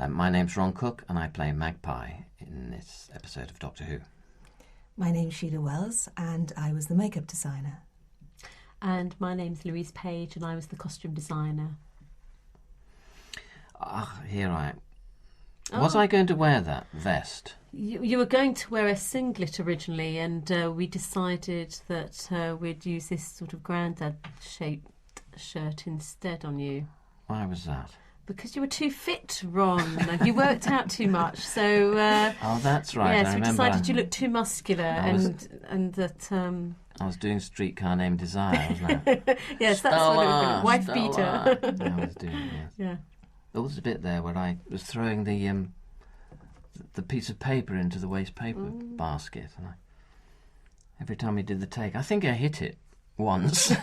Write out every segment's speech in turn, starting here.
My name's Ron Cook, and I play Magpie in this episode of Doctor Who. My name's Sheelagh Wells, and I was the makeup designer. And my name's Louise Page, and I was the costume designer. Here I am. Was I going to wear that vest? You were going to wear a singlet originally, and we decided that we'd use this sort of grandad-shaped shirt instead on you. Why was that? Because you were too fit, Ron. You worked out too much, so... oh, that's right. Yes, we decided you looked too muscular, and that... I was doing Streetcar Named Desire, wasn't I? Yes, that's what it was. Wife beater. I was doing, yes. Yeah. There was a bit there where I was throwing the piece of paper into the waste paper basket, and every time we did the take, I think I hit it once.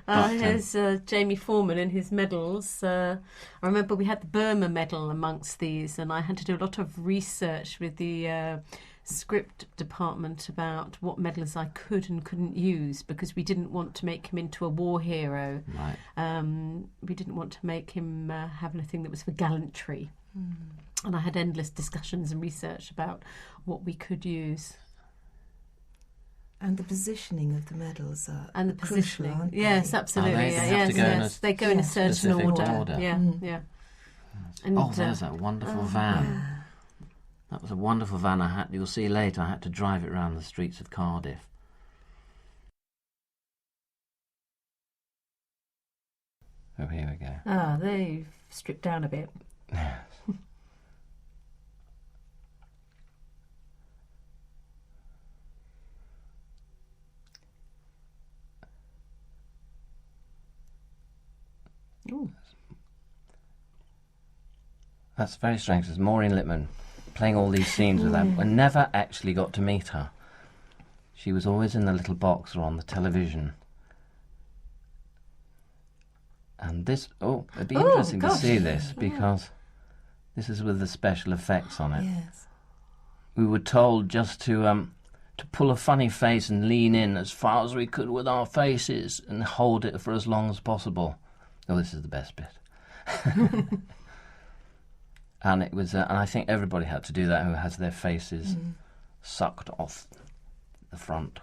Here's Jamie Foreman and his medals. I remember we had the Burma medal amongst these, and I had to do a lot of research with the script department about what medals I could and couldn't use, because we didn't want to make him into a war hero. Right. We didn't want to make him have anything that was for gallantry. And I had endless discussions and research about what we could use. And the positioning of the medals are and the crucial, positioning. aren't they? Yes, absolutely. They go in a certain order. Yeah, yeah. And, there's that wonderful van. Yeah. That was a wonderful van. You'll see later, I had to drive it around the streets of Cardiff. Oh, here we go. They've stripped down a bit. Ooh. That's very strange, because Maureen Lipman, playing all these scenes with her, I never actually got to meet her. She was always in the little box or on the television. And this, it'd be interesting to see this, because this is with the special effects on it. Yes. We were told just to pull a funny face and lean in as far as we could with our faces and hold it for as long as possible. Oh, this is the best bit. And it was, and I think everybody had to do that who has their faces sucked off the front.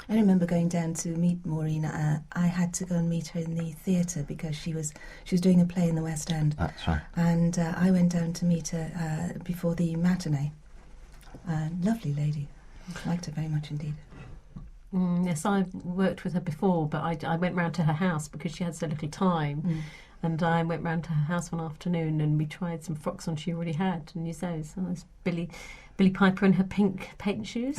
I remember going down to meet Maureen. I had to go and meet her in the theatre because she was doing a play in the West End. That's right. And I went down to meet her before the matinee. Lovely lady. I liked her very much indeed. Yes, I worked with her before, but I went round to her house because she had so little time. And I went round to her house one afternoon and we tried some frocks on she already had. And you say, so there's Billy Piper in her pink patent shoes.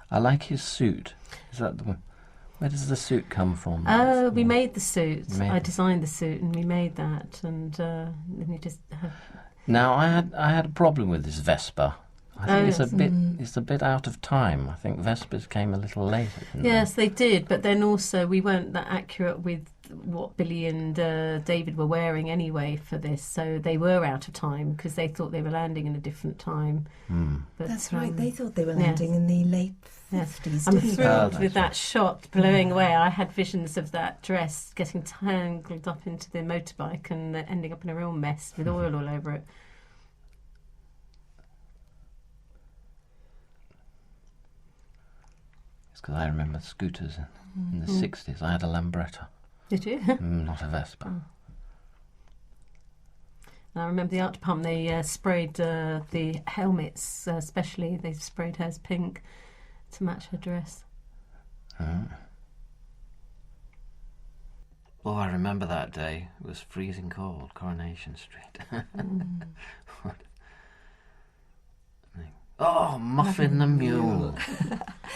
I like his suit. Is that the one? Where does the suit come from? We made the suit. I designed the suit and we made that. And then you just... Now, I had a problem with this Vespa. I think it's a bit out of time. I think Vespas came a little later. Yes, they did, but then also we weren't that accurate with what Billy and David were wearing anyway for this, so they were out of time because they thought they were landing in a different time. But, that's right, they thought they were landing in the late 50s. I'm thrilled with that shot blowing away. I had visions of that dress getting tangled up into the motorbike and ending up in a real mess with oil all over it. It's because I remember scooters in the 60s. I had a Lambretta. Did you? Not a Vespa. I remember the art department, they sprayed the helmets, especially, they sprayed hers pink to match her dress. Oh, I remember that day. It was freezing cold, Coronation Street. Oh, Muffin the Mule.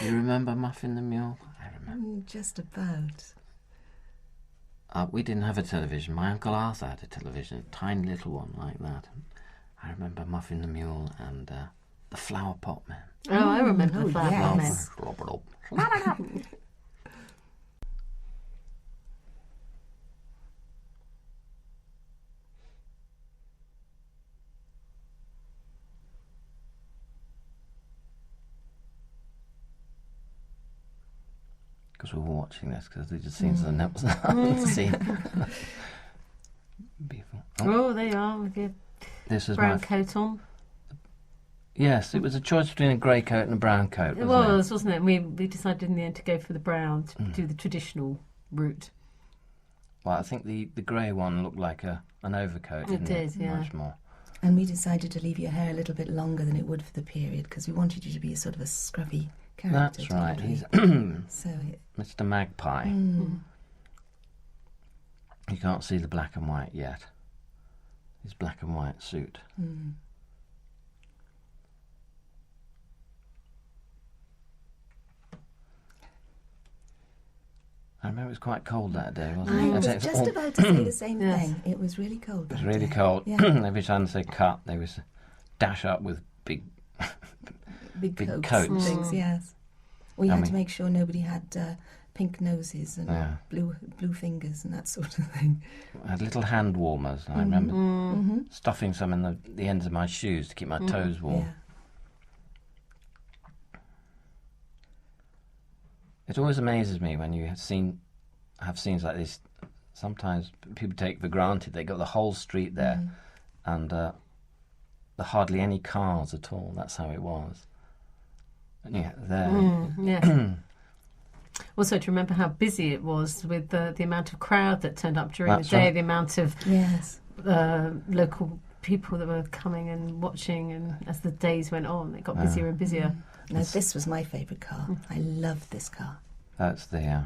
You remember Muffin the Mule? I remember. Just about. We didn't have a television. My Uncle Arthur had a television, a tiny little one like that. I remember Muffin the Mule and the Flower Pot Man. Oh, I remember the Flower Pot Man. doctors were watching this because they just seen something else I hadn't seen before. Oh, they are with your This is brown coat on. Yes, it was a choice between a grey coat and a brown coat. It was, wasn't it? We decided in the end to go for the brown, to do the traditional route. Well, I think the grey one looked like an overcoat. It didn't did, yeah. Much more. And we decided to leave your hair a little bit longer than it would for the period because we wanted you to be a sort of a scruffy character. That's right. He's so Mr. Magpie. You can't see the black and white yet. His black and white suit. I remember it was quite cold that day, wasn't it? I was just about to say the same thing. It was really cold. It was really cold. Yeah. Every time they cut, they was dash up with big coats. And things. Yes, we had to make sure nobody had pink noses and blue fingers and that sort of thing. I had little hand warmers. I remember stuffing some in the ends of my shoes to keep my toes warm. Yeah. It always amazes me when you have scenes like this. Sometimes people take for granted they got the whole street there, and there are hardly any cars at all. That's how it was. And there. Also, to remember how busy it was with the amount of crowd that turned up during the day, the amount of local people that were coming and watching, and as the days went on, it got busier and busier. No, this was my favourite car. I loved this car. That's the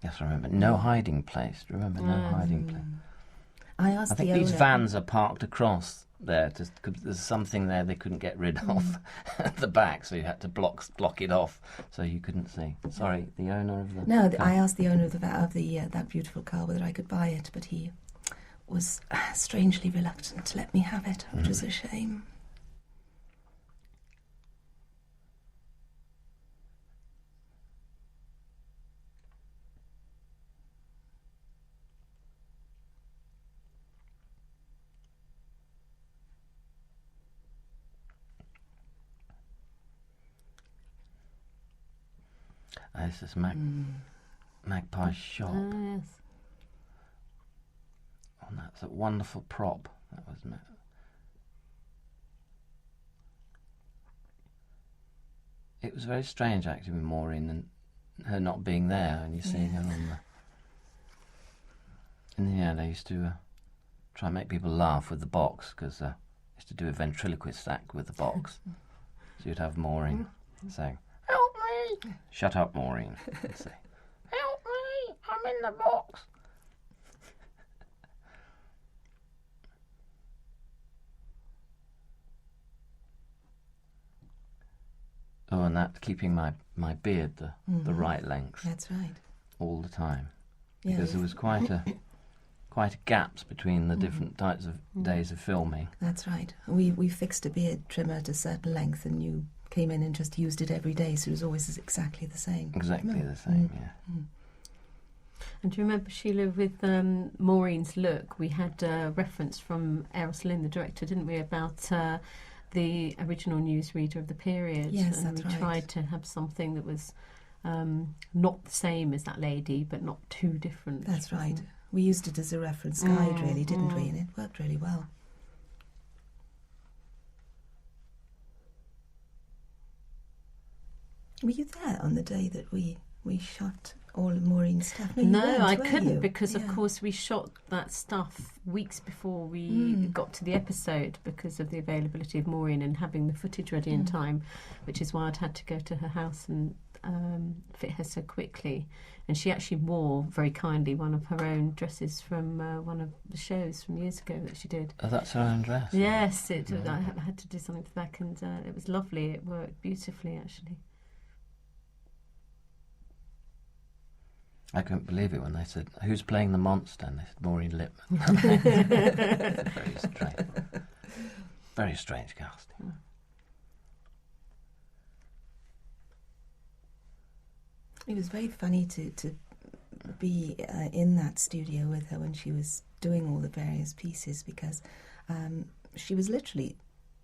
yes, I remember. No hiding place. Remember, no hiding place. I think these vans are parked across there because there's something there they couldn't get rid of at the back, so you had to block it off so you couldn't see. Sorry, the owner of the No, car. I asked the owner of that beautiful car whether I could buy it, but he was strangely reluctant to let me have it, which was a shame. This is Magpie's shop. Yes. And that's a wonderful prop. That was It was very strange actually with Maureen and her not being there, and you seeing her on the. In the end, I used to try and make people laugh with the box because I used to do a ventriloquist act with the box. So you'd have Maureen saying, "Help me!" "Shut up, Maureen." I'd say, "Help me! I'm in the box." Oh, and that keeping my beard the right length. That's right. All the time, Yeah, because there was quite a gaps between the different types of days of filming. That's right. We fixed a beard trimmer at a certain length, and you came in and just used it every day, so it was always exactly the same. Exactly the same, yeah. And do you remember, Sheelagh, with Maureen's look, we had a reference from Errol Lynn, the director, didn't we, about the original newsreader of the period? Yes, and that's we right. tried to have something that was not the same as that lady, but not too different. That's right. We used it as a reference guide, really, didn't we? And it worked really well. Were you there on the day that we shot all of Maureen's stuff? No, you weren't, I were couldn't you? because, of course, we shot that stuff weeks before we got to the episode because of the availability of Maureen and having the footage ready in time, which is why I'd had to go to her house and fit her so quickly. And she actually wore, very kindly, one of her own dresses from one of the shows from years ago that she did. Oh, that's her own dress? Yes, I had to do something for that, and it was lovely. It worked beautifully, actually. I couldn't believe it when they said, "Who's playing the monster?" And they said, "Maureen Lipman." Very strange. Very strange casting. It was very funny to be in that studio with her when she was doing all the various pieces, because she was literally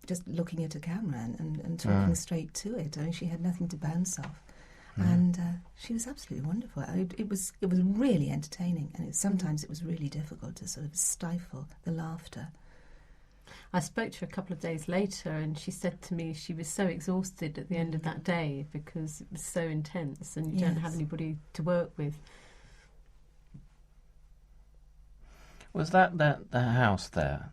just looking at a camera and talking straight to it. I mean, she had nothing to bounce off. and she was absolutely wonderful. It was really entertaining, and sometimes it was really difficult to sort of stifle the laughter. I spoke to her a couple of days later, and she said to me she was so exhausted at the end of that day because it was so intense, and you don't have anybody to work with. Was that the house there?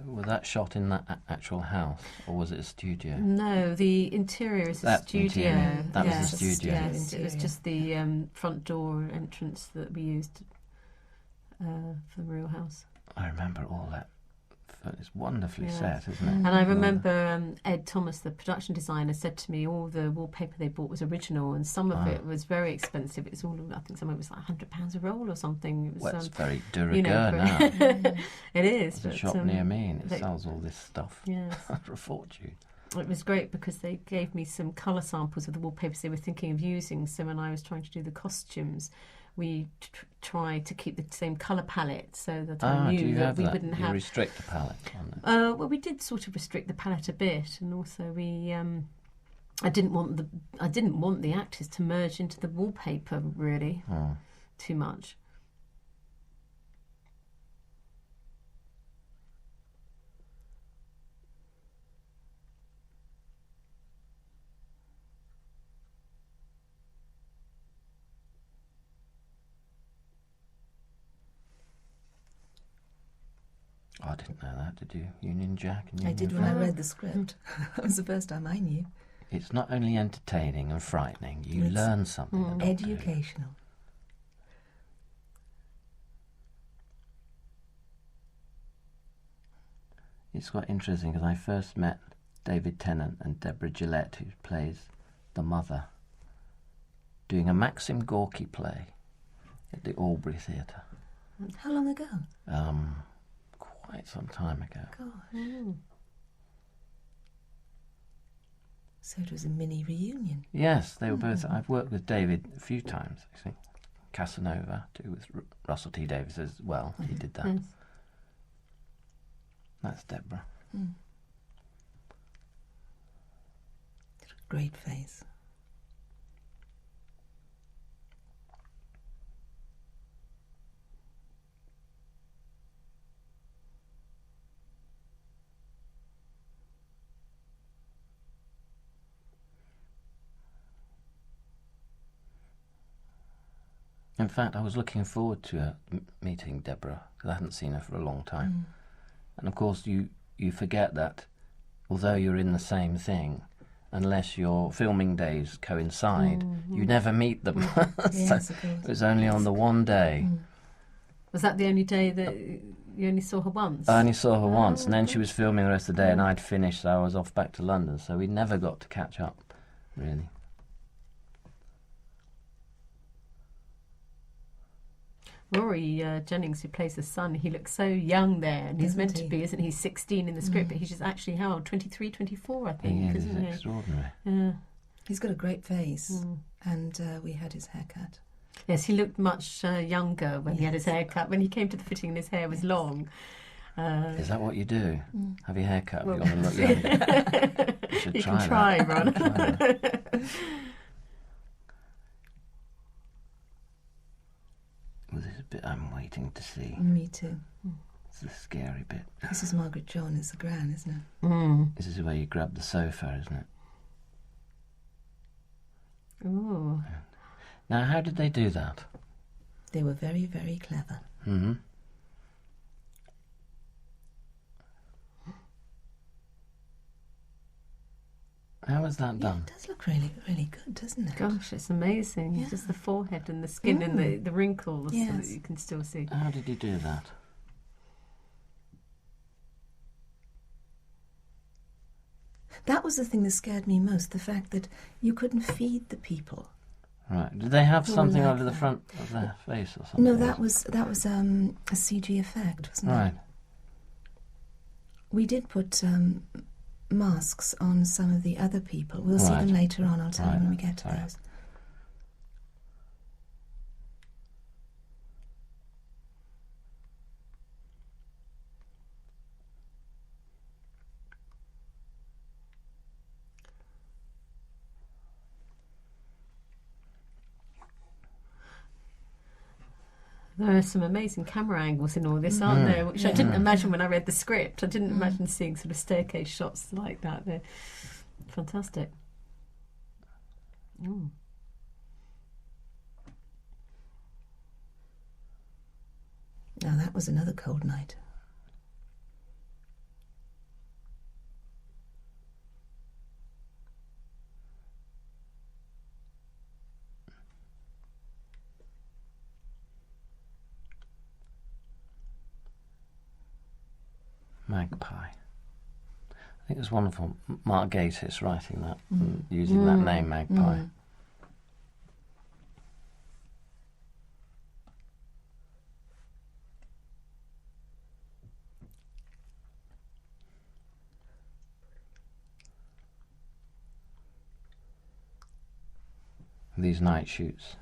Was that shot in that actual house, or was it a studio? No, the interior is a studio. Interior. That was the studio. Yes, it was just the front door entrance that we used for the real house. I remember all that. It's wonderfully set, isn't it? And I remember Ed Thomas, the production designer, said to me all the wallpaper they bought was original, and some of it was very expensive. It's all, I think some of it was like £100 a roll or something. It was, well, it's very de rigueur now. It is. There's a shop near me, and it sells all this stuff for a fortune. It was great because they gave me some colour samples of the wallpapers they were thinking of using. So when I was trying to do the costumes, we tried to keep the same colour palette so that I knew that we wouldn't have... You restrict the palette on it? Well, we did sort of restrict the palette a bit, and also we... I didn't want the actors to merge into the wallpaper really too much. Oh, I didn't know that, did you? Union Jack and Union I did when I read the script. That was the first time I knew. It's not only entertaining and frightening, you learn something. Educational. It's quite interesting because I first met David Tennant and Deborah Gillette, who plays the mother, doing a Maxim Gorky play at the Albury Theatre. How long ago? Quite some time ago. Gosh. So it was a mini reunion. Yes, they were both. I've worked with David a few times, actually. Casanova, too, with Russell T Davies as well. He did that. That's Deborah. Great face. In fact, I was looking forward to meeting Deborah because I hadn't seen her for a long time. And of course, you forget that although you're in the same thing, unless your filming days coincide, you never meet them. Yes, so it was only on the one day. Was that the only day that you only saw her once? I only saw her once, and then she was filming the rest of the day, and I'd finished, so I was off back to London, so we never got to catch up, really. Rory Jennings, who plays the son, he looks so young there, and he's meant to be, isn't he, 16 in the script, but he's just actually, how old, 23, 24, I think, He is, isn't he? Extraordinary. Yeah. He's got a great face, and we had his hair cut. Yes, he looked much younger when he had his hair cut. When he came to the fitting and his hair was long. Is that what you do? Have your hair cut? Well, you want to look younger? You should you try can try, that. Ron. Well, this is a bit I'm waiting to see. Me too. It's the scary bit. This is Margaret John as the Gran, isn't it? This is where you grab the sofa, isn't it? Ooh. Now, how did they do that? They were very, very clever. How was that Yeah, done? it does look really, really good, doesn't it? Gosh, it's amazing. Yeah. Just the forehead and the skin and the wrinkles so that Yes. you can still see. How did you do that? That was the thing that scared me most, the fact that you couldn't feed the people. Right. Did they have Who were something like over the that. front of their face or something? No, that was a CG effect, wasn't it? Right. We did put masks on some of the other people. We'll see Right. them later on. I'll tell you when we get to Right. those. There are some amazing camera angles in all this, aren't there? Which I didn't imagine when I read the script. I didn't imagine seeing sort of staircase shots like that. They're fantastic. Mm. Now that was another cold night. Magpie. I think it was wonderful. Mark Gatiss writing that, and using that name, Magpie. These night shoots.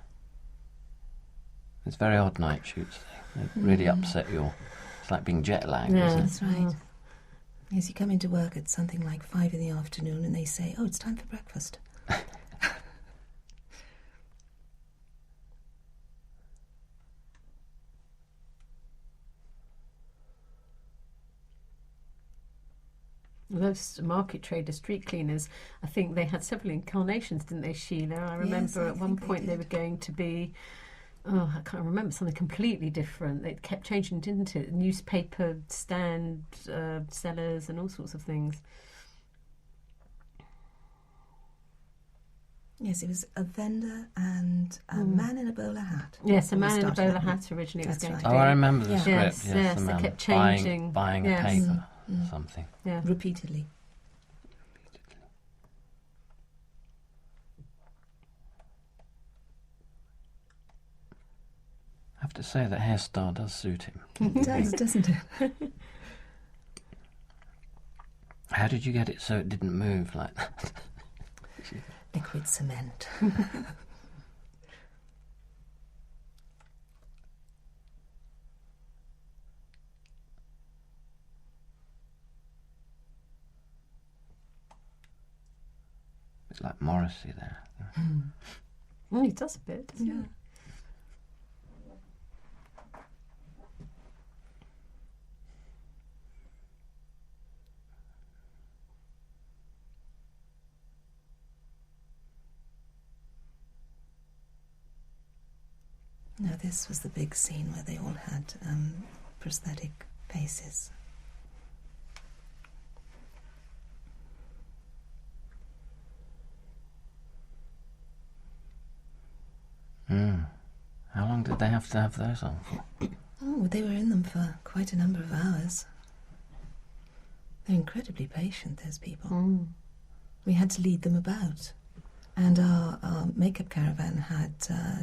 It's very odd night shoots. They really upset you. It's like being jet lagged, Yeah, isn't it? That's right. Yes, you come into work at something like 5 in the afternoon and they say, "Oh, it's time for breakfast." Those market traders, street cleaners, I think they had several incarnations, didn't they, Sheelagh? I remember at one point they were going to be, I can't remember, something completely different. It kept changing, didn't it? Newspaper stand sellers and all sorts of things. Yes, it was a vendor and a man in a bowler hat. Yes, a When we man in a started bowler out. hat originally was That's going right. to Oh, be. I remember the Yeah. script. Yes, Yes, yes, the they man kept changing. buying Yes. a paper or something. Yeah. Repeatedly. I have to say that hairstyle does suit him. It does, doesn't it? How did you get it so it didn't move like that? Liquid cement. It's like Morrissey there. He does a bit, doesn't he? No, this was the big scene where they all had prosthetic faces. How long did they have to have those on for? Oh, they were in them for quite a number of hours. They're incredibly patient, those people. We had to lead them about. And our makeup caravan had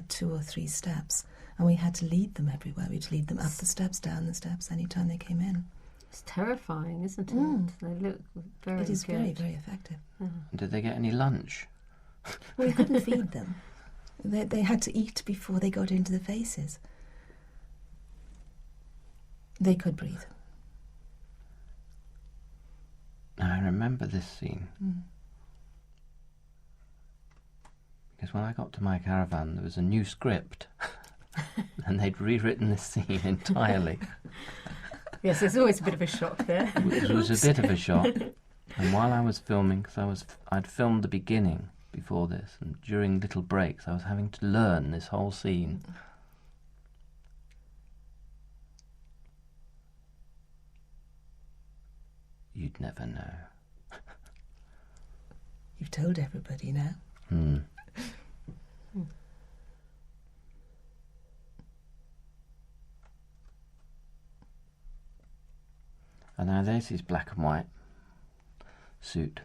2 or 3 steps, and we had to lead them everywhere. We had to lead them up the steps, down the steps, anytime they came in. It's terrifying, isn't it? They look very It is good. very, very effective. Did they get any lunch? We couldn't feed them. They had to eat before they got into the faces. They could breathe. Now, I remember this scene. Because when I got to my caravan, there was a new script. And they'd rewritten this scene entirely. Yes, there's always a bit of a shock there. It was a bit of a shock. And while I was filming, because I'd filmed the beginning before this, and during little breaks I was having to learn this whole scene. You'd never know. You've told everybody now. And now there's his black and white suit.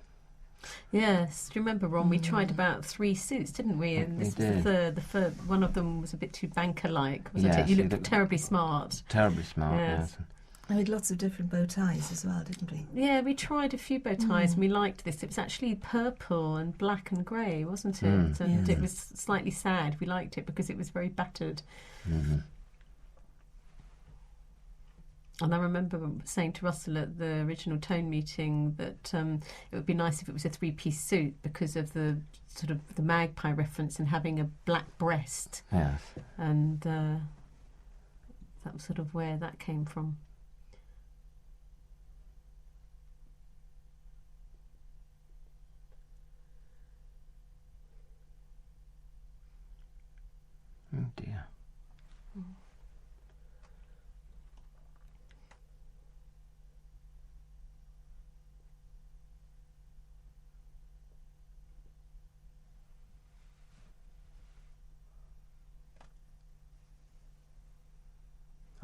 Yes, do you remember, Ron? We tried about 3 suits, didn't we? And We this was did. the third. One of them was a bit too banker-like, wasn't Yes, it? You he looked looked- terribly smart. Terribly smart, Yes. yes. And we had lots of different bow ties as well, didn't we? Yeah, we tried a few bow ties and we liked this. It was actually purple and black and grey, wasn't it? And Yeah. it was slightly sad. We liked it because it was very battered. And I remember saying to Russell at the original Tone meeting that it would be nice if it was a 3-piece suit because of the sort of the magpie reference and having a black breast. Yes. And that was sort of where that came from. Oh dear.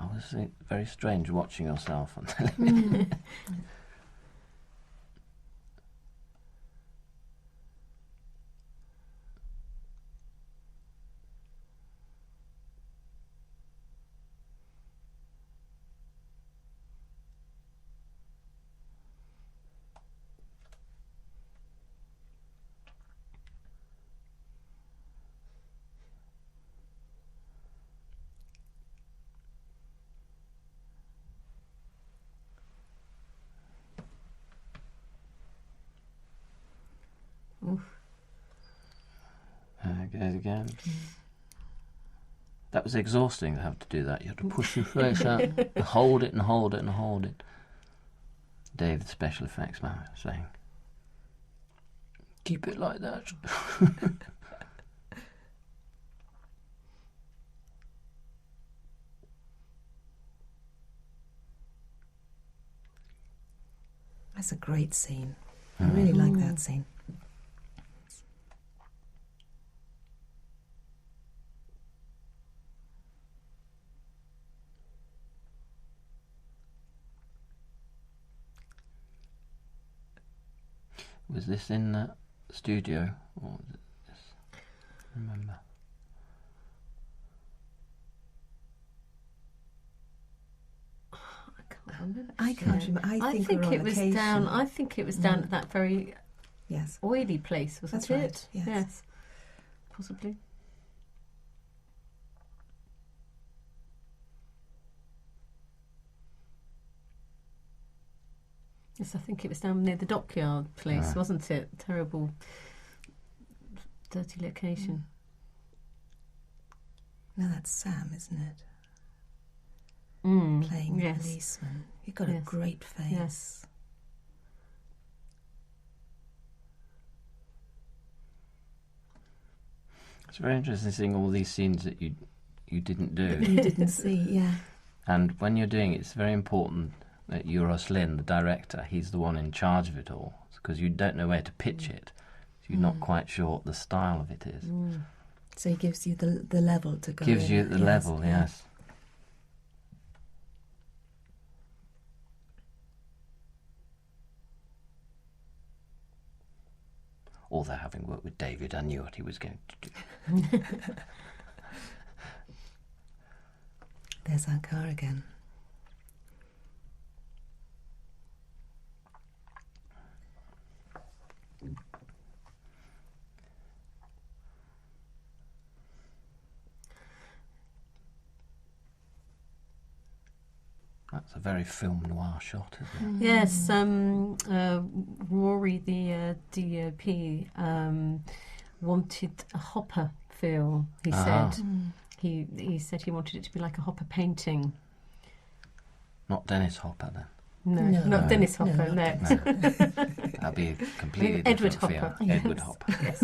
Oh, it's very strange watching yourself on television. Goes again. That was exhausting to have to do that. You have to push your face out, and hold it and hold it and hold it. Dave, the special effects man, was saying, keep it like that. That's a great scene. I really like that scene. Was this in the studio, or was it this? Remember? I can't remember. I think we're on it was location. down. I think it was down at that very oily place, wasn't That's it? right, yes. Possibly. Yes, I think it was down near the dockyard place, wasn't it? Terrible, dirty location. No, that's Sam, isn't it? Mm, Playing the policeman. You've got a great face. Yes. It's very interesting seeing all these scenes that you didn't do. You didn't see, yeah. And when you're doing it, it's very important that Euros Lynn, the director, he's the one in charge of it all, because you don't know where to pitch it. So you're not quite sure what the style of it is. So he gives you the level to go Gives in you at, the level, yes. Although having worked with David, I knew what he was going to do. There's our car again. That's a very film noir shot, isn't it? Yes, Rory, the DOP, wanted a Hopper feel. He said he said he wanted it to be like a Hopper painting. Not Dennis Hopper, then. No, not Dennis Hopper. No, That'd be a completely Edward different Hopper. feel. Yes. Edward Hopper. Yes.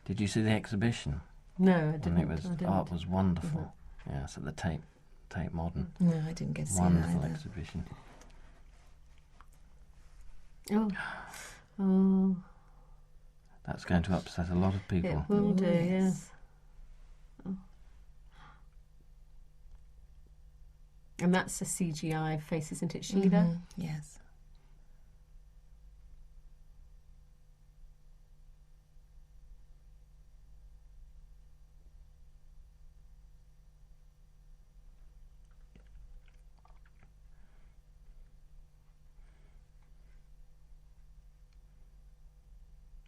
Did you see the exhibition? No, I didn't. And it was I didn't. art was wonderful. Yes, at the Tate Modern. No, I didn't get to see that Wonderful either. exhibition. Oh, That's going to upset a lot of people. it will do. yes. Yes. Oh. And that's a CGI face, isn't it, Sheelagh? Yes.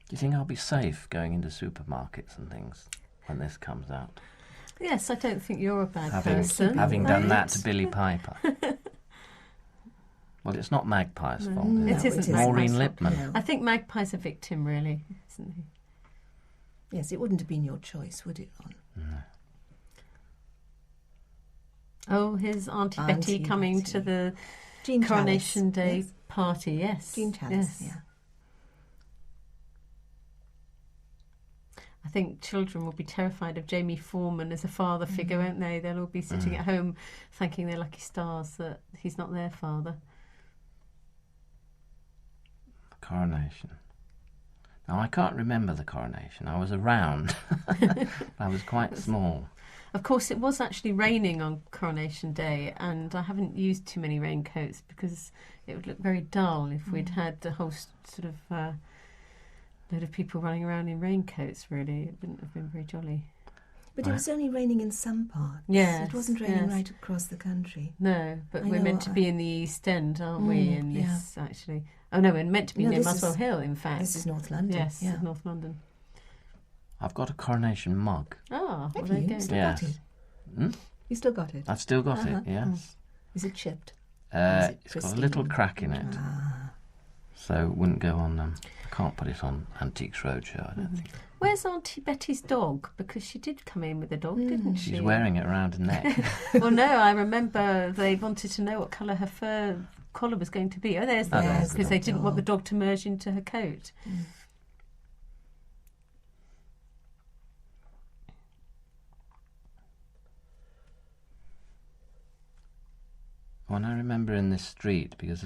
Do you think I'll be safe going into supermarkets and things when this comes out? Yes, I don't think you're a bad person. Having done that to right? Billy Piper. Well, it's not Magpie's fault. No, is It isn't Maureen Magpie's fault. Lipman. No. I think Magpie's a victim, really, isn't he? Yes, it wouldn't have been your choice, would it, Ron? No. Oh, his Auntie Betty coming to the Jean Coronation Chalice, Day yes. party, yes. Jean Chalice, yes. yeah. I think children will be terrified of Jamie Foreman as a father figure, won't they? They'll all be sitting at home thanking their lucky stars that he's not their father. Coronation. Now, I can't remember the coronation. I was around. I was quite small. Of course, it was actually raining on Coronation Day, and I haven't used too many raincoats because it would look very dull if we'd had the whole sort of load of people running around in raincoats, really. It wouldn't have been very jolly. But it was only raining in some parts. Yes, It wasn't raining yes. right across the country. No, but I we're know, meant to be in the East End, aren't we, in yeah. this, actually? Oh, no, we're meant to be No, near this Muswell is- Hill, in fact. This is North London. Yes, yeah. North London. I've got a coronation mug. Oh, well, Have there you you? go. Still Yes. got it? Hmm? You still got it? I've still got Uh-huh. it, yes. Is it chipped? Is it It's got a pristine? little crack in it, Ah. so it wouldn't go on. I can't put it on Antiques Roadshow, I don't think. Where's Auntie Betty's dog? Because she did come in with a dog, didn't she? She's wearing it around her neck. Well, no, I remember they wanted to know what colour her fur collar was going to be. Oh, there's the Oh, dog, there's the because they dog. didn't want the dog to merge into her coat. Well, and I remember in this street, because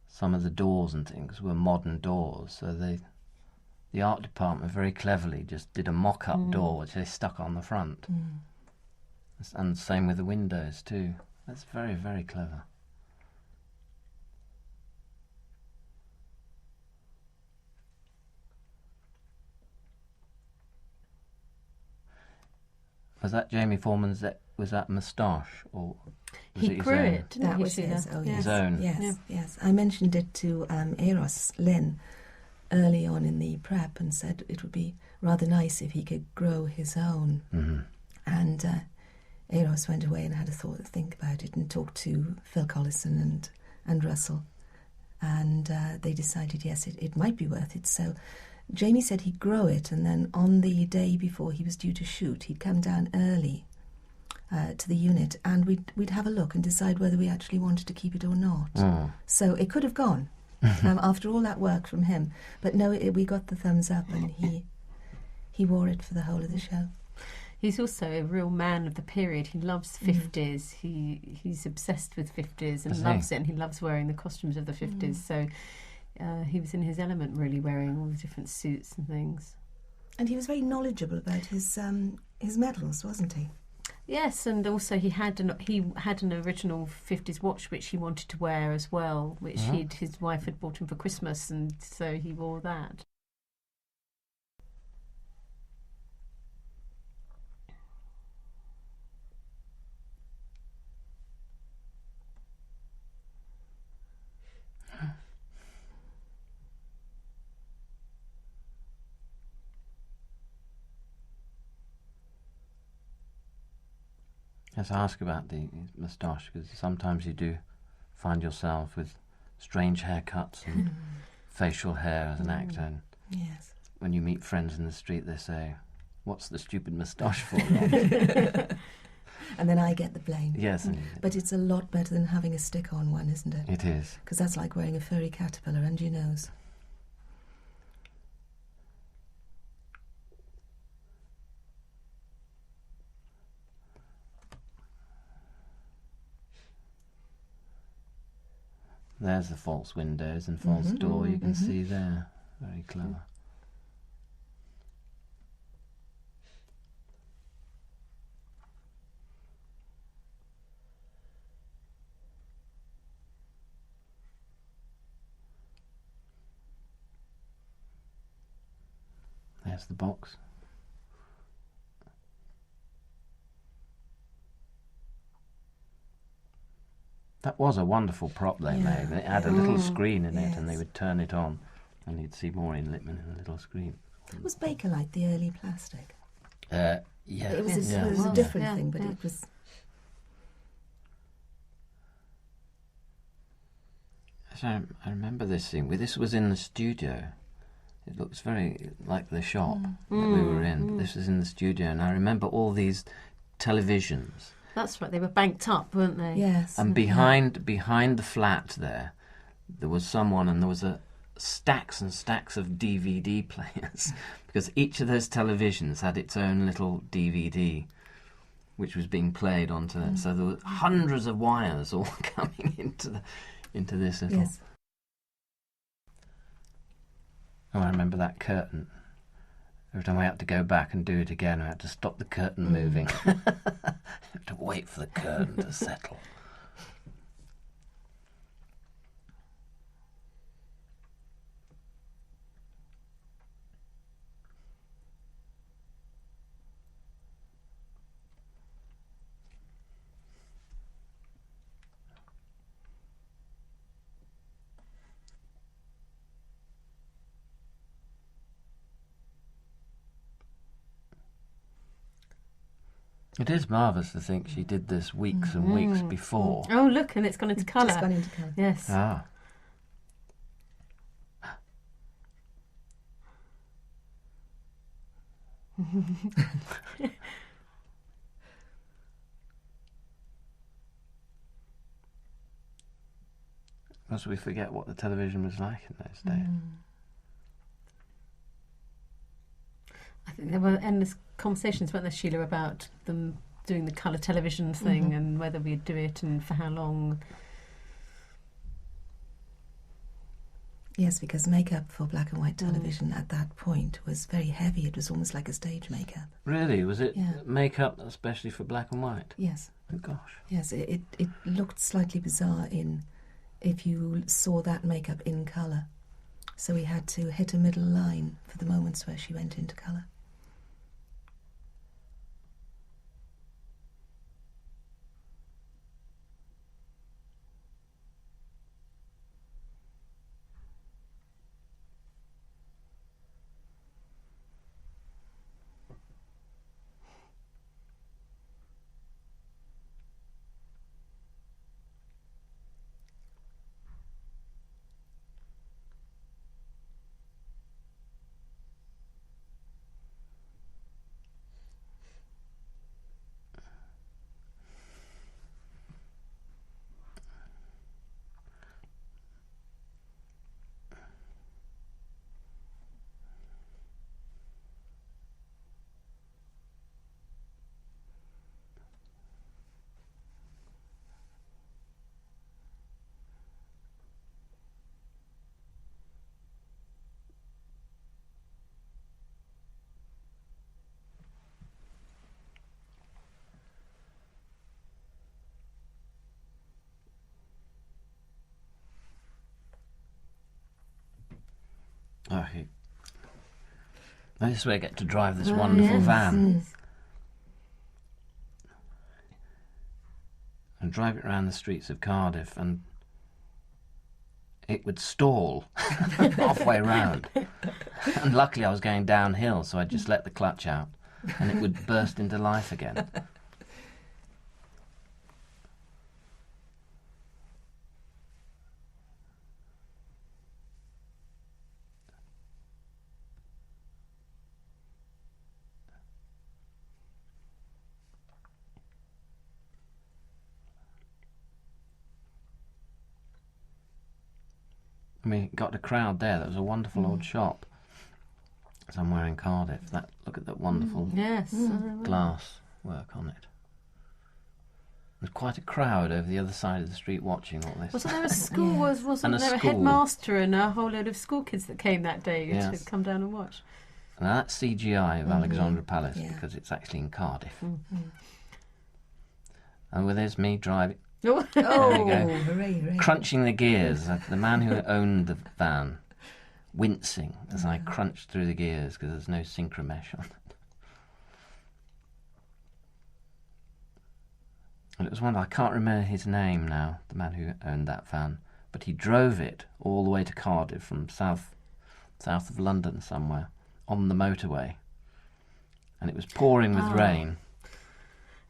some of the doors and things were modern doors, so the art department very cleverly just did a mock-up door which they stuck on the front. And same with the windows too. That's very, very clever. Was that Jamie Foreman's? Was that moustache, or was He it his grew own? it, didn't That he, was Sheelagh? his. Oh, yes. His own. Yes, Yeah. yes. I mentioned it to Eros Lynn early on in the prep and said it would be rather nice if he could grow his own. Mm-hmm. And Eros went away and had a think about it and talked to Phil Collison and Russell. And they decided, yes, it might be worth it. So Jamie said he'd grow it, and then on the day before he was due to shoot, he'd come down early to the unit, and we'd have a look and decide whether we actually wanted to keep it or not. So it could have gone after all that work from him, but no, we got the thumbs up, and he wore it for the whole of the show. He's also a real man of the period. He loves 50s. He's obsessed with 50s and Is he? loves it, and he loves wearing the costumes of the 50s. So he was in his element, really, wearing all the different suits and things. And he was very knowledgeable about his medals, wasn't he? Yes, and also he had an original 50s watch which he wanted to wear as well, which his wife had bought him for Christmas, and so he wore that. Yes, I ask about the moustache, because sometimes you do find yourself with strange haircuts and facial hair as an actor. And Yes. when you meet friends in the street, they say, "What's the stupid moustache for?" And then I get the blame. Yes, But it's a lot better than having a stick-on one, isn't it? it is. Because that's like wearing a furry caterpillar under your nose. There's the false windows and false door you can see there. Very clever. There's the box. That was a wonderful prop they made. It had a little screen in it, and they Yes. would turn it on, and you'd see Maureen Lipman in a little screen. Was Bakelite the early plastic? Yeah. It was, Yes. it was Yeah. a different Yeah, thing, but yeah. it was... So I remember this scene. This was in the studio. It looks very like the shop that we were in. This was in the studio, and I remember all these televisions That's right. They were banked up, weren't they? Yes. And behind the flat there was someone, and there was stacks and stacks of DVD players because each of those televisions had its own little DVD, which was being played onto it. So there were hundreds of wires all coming into this little. Yes. Oh, I remember that curtain. Every time I had to go back and do it again, I had to stop the curtain moving. I had to wait for the curtain to settle. It is marvellous to think she did this weeks and weeks before. Oh, look, and it's gone into colour. Just gone into colour. Yes. Ah. Because we forget what the television was like in those days. I think there were endless conversations, weren't there, Sheelagh, about them doing the colour television thing and whether we'd do it and for how long. Yes, because makeup for black and white television at that point was very heavy. It was almost like a stage makeup. Really? Was it Yeah. makeup especially for black and white? Yes. Oh, gosh. Yes, it looked slightly bizarre if you saw that makeup in colour. So we had to hit a middle line for the moments where she went into colour. Oh, this is where I get to drive this wonderful van. And drive it around the streets of Cardiff, and it would stall halfway round. And luckily I was going downhill, so I just let the clutch out, and it would burst into life again. We got a crowd there. There was a wonderful old shop somewhere in Cardiff. Look at that wonderful glass work on it. There's quite a crowd over the other side of the street watching all this. Wasn't there a school? Wasn't And a there a school. headmaster and a whole load of school kids that came that day Yes. to come down and watch? Now that's CGI of Alexandra Palace because it's actually in Cardiff. And with this, me driving, Oh, Oh, There we go. hooray, hooray. crunching the gears. The man who owned the van, wincing as I crunched through the gears because there's no synchromesh on it. And it was one, I can't remember his name now, the man who owned that van, but he drove it all the way to Cardiff from south of London somewhere on the motorway. And it was pouring with rain.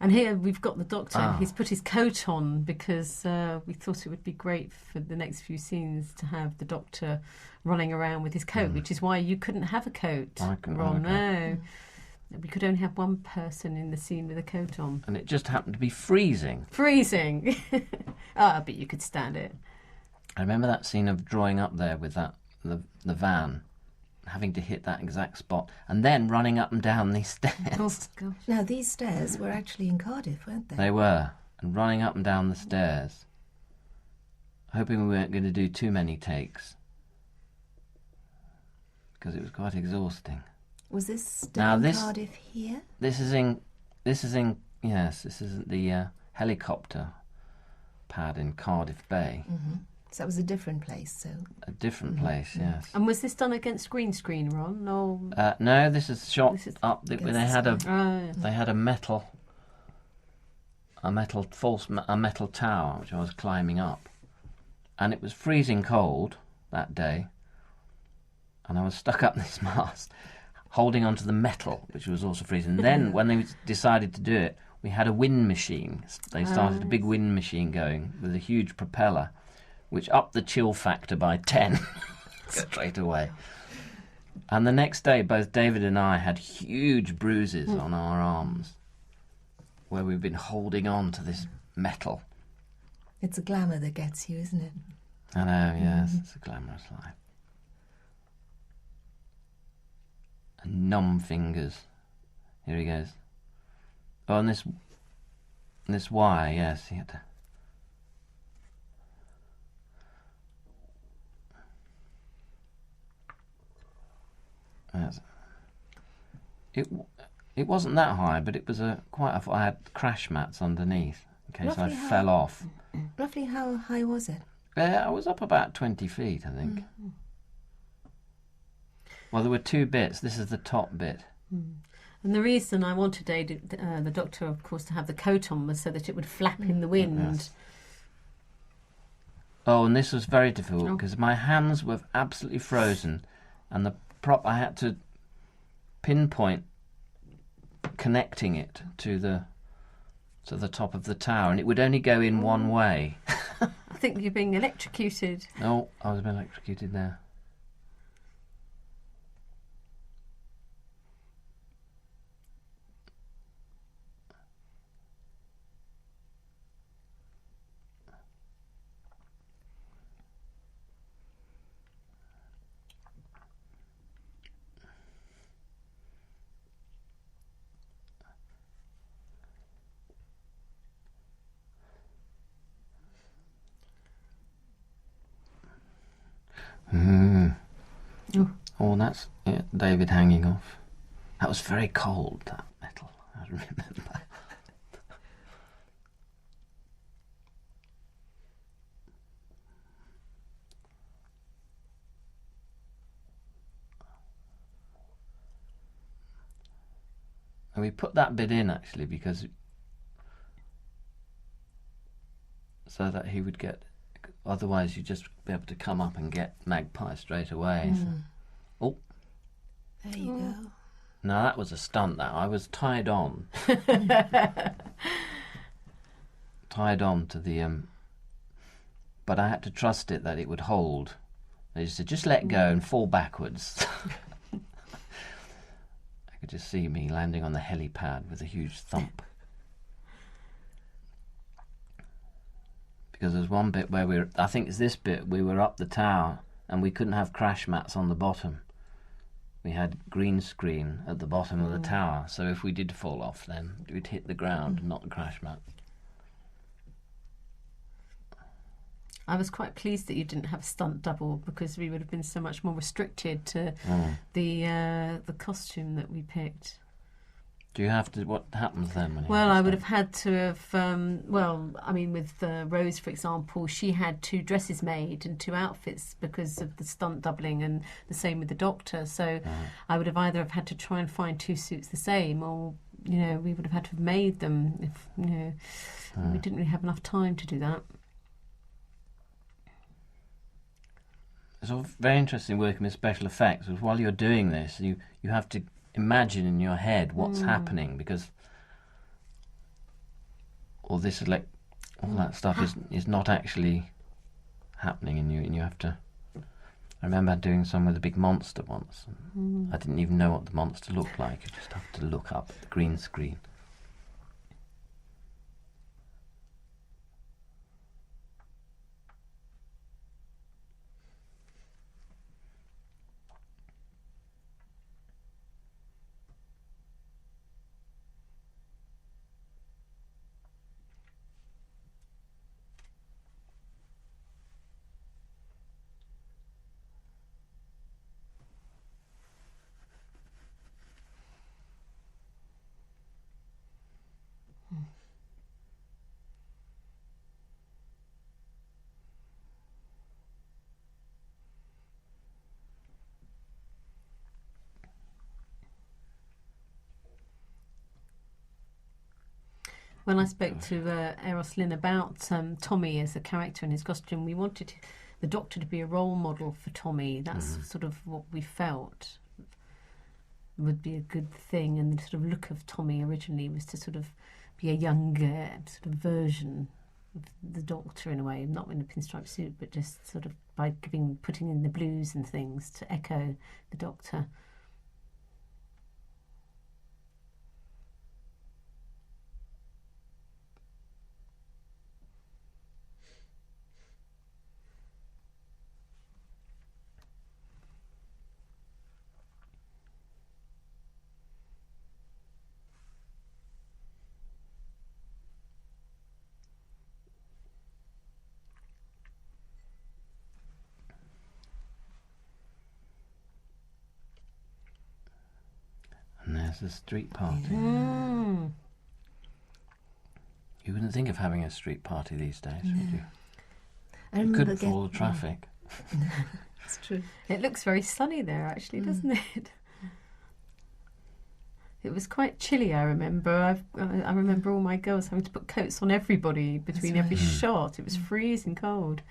and here we've got the doctor. He's put his coat on because we thought it would be great for the next few scenes to have the doctor running around with his coat, which is why you couldn't have a coat, I couldn't Ron. have a coat. No. we could only have one person in the scene with a coat on. And it just happened to be freezing. Freezing! Ah, but you could stand it. I remember that scene of drawing up there with the van, having to hit that exact spot, and then running up and down these stairs. Oh, gosh. Now, these stairs were actually in Cardiff, weren't they? They were, and running up and down the stairs, hoping we weren't going to do too many takes, because it was quite exhausting. Was this still Now in this- Cardiff here? This is in yes, this is the helicopter pad in Cardiff Bay. Mm-hmm. So that was a different place, so... A different place, yes. And was this done against green screen, Ron? Or... No, this is shot This is up. They against had the a Oh, they had a metal tower which I was climbing up, and it was freezing cold that day, and I was stuck up this mast, holding onto the metal, which was also freezing. Then, when they decided to do it, we had a wind machine. They started a big wind machine going with a huge propeller, which upped the chill factor by 10 straight away. And the next day, both David and I had huge bruises on our arms, where we've been holding on to this metal. It's a glamour that gets you, isn't it? I know, yes, it's a glamorous life. And numb fingers. Here he goes. Oh, and this wire, yes, he had to... Yes. It wasn't that high, but it was I had crash mats underneath in case Roughly I fell off. Roughly how high was it? I was up about 20 feet, I think. Well, there were two bits. This is the top bit. And the reason I wanted the doctor, of course, to have the coat on was so that it would flap in the wind. Yes. Oh, and this was very difficult because my hands were absolutely frozen, and the prop I had to pinpoint connecting it to the top of the tower, and it would only go in one way. I think you're being electrocuted. Oh, I was being electrocuted there. Oh, that's it, David hanging off. That was very cold, that metal, I remember. And we put that bit in, actually, because... so that he would get... Otherwise, you'd just be able to come up and get Magpie straight away. So. Oh. There you go. No, that was a stunt, that. I was tied on. Tied on to the... but I had to trust it that it would hold. They just said, just let go and fall backwards. I could just see me landing on the helipad with a huge thump. Because there's one bit where I think it's this bit, we were up the tower and we couldn't have crash mats on the bottom. We had green screen at the bottom of the tower, so if we did fall off then we'd hit the ground and not the crash mat. I was quite pleased that you didn't have a stunt double, because we would have been so much more restricted to the costume that we picked. Do you have to... what happens then? When you Well, have I to would stop? have had to have, with Rose, for example, she had 2 dresses made and 2 outfits because of the stunt doubling, and the same with the doctor. So I would have either have had to try and find 2 suits the same, or, we would have had to have made them if, we didn't really have enough time to do that. It's all very interesting working with special effects, because while you're doing this, you have to imagine in your head what's happening, because all this all that stuff is not actually happening, and you have to I remember doing some with a big monster once. I didn't even know what the monster looked like. You just have to look up at the green screen. When I spoke to Eros Lynn about Tommy as a character in his costume, we wanted the Doctor to be a role model for Tommy. That's sort of what we felt would be a good thing. And the sort of look of Tommy originally was to sort of be a younger sort of version of the Doctor in a way, not in a pinstripe suit, but just sort of by putting in the blues and things to echo the Doctor. And there's a street party. Mm. You wouldn't think of having a street party these days, would you? I You remember couldn't follow traffic. It's true. It looks very sunny there, actually, doesn't it? It was quite chilly, I remember. I remember all my girls having to put coats on everybody between every shot. It was freezing cold.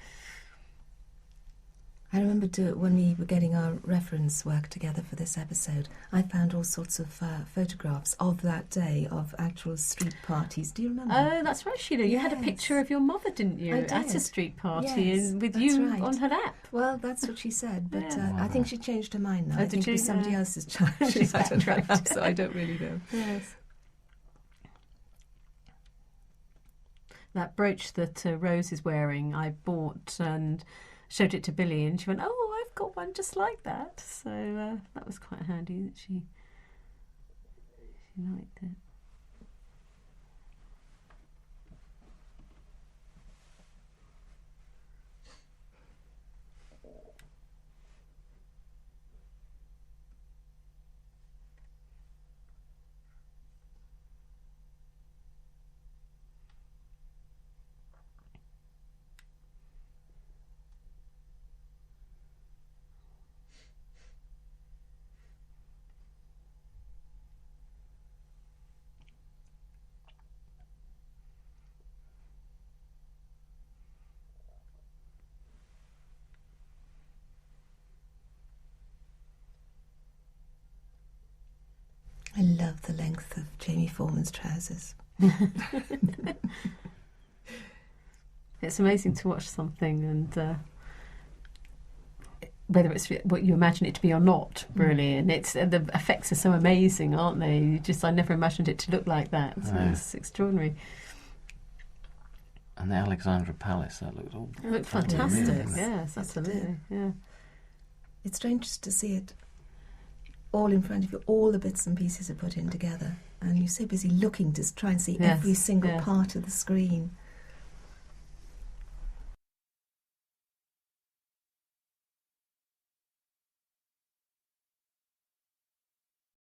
I remember when we were getting our reference work together for this episode, I found all sorts of photographs of that day of actual street parties. Do you remember? Oh, that's right, Sheelagh. You had a Yes. picture of your mother, didn't you, I did. at a street party Yes, and with that's you right. on her lap? Well, that's what she said, but Yeah. I think she changed her mind now. Oh, I did think it was she? somebody Yeah. else's child. She's I don't know, backtracked. so I don't really know. Yes. That brooch that Rose is wearing, I bought and showed it to Billy, and she went, "Oh, I've got one just like that." So that was quite handy that she liked it. I love the length of Jamie Foreman's trousers. It's amazing to watch something and whether it's what you imagine it to be or not, really. And the effects are so amazing, aren't they? I never imagined it to look like that. So it's extraordinary. And the Alexandra Palace, that looked all It looked fantastic. amazing. Yes, absolutely. Yeah. It's strange to see it all in front of you, all the bits and pieces are put in together, and you're so busy looking to try and see Yes, every single yes. part of the screen.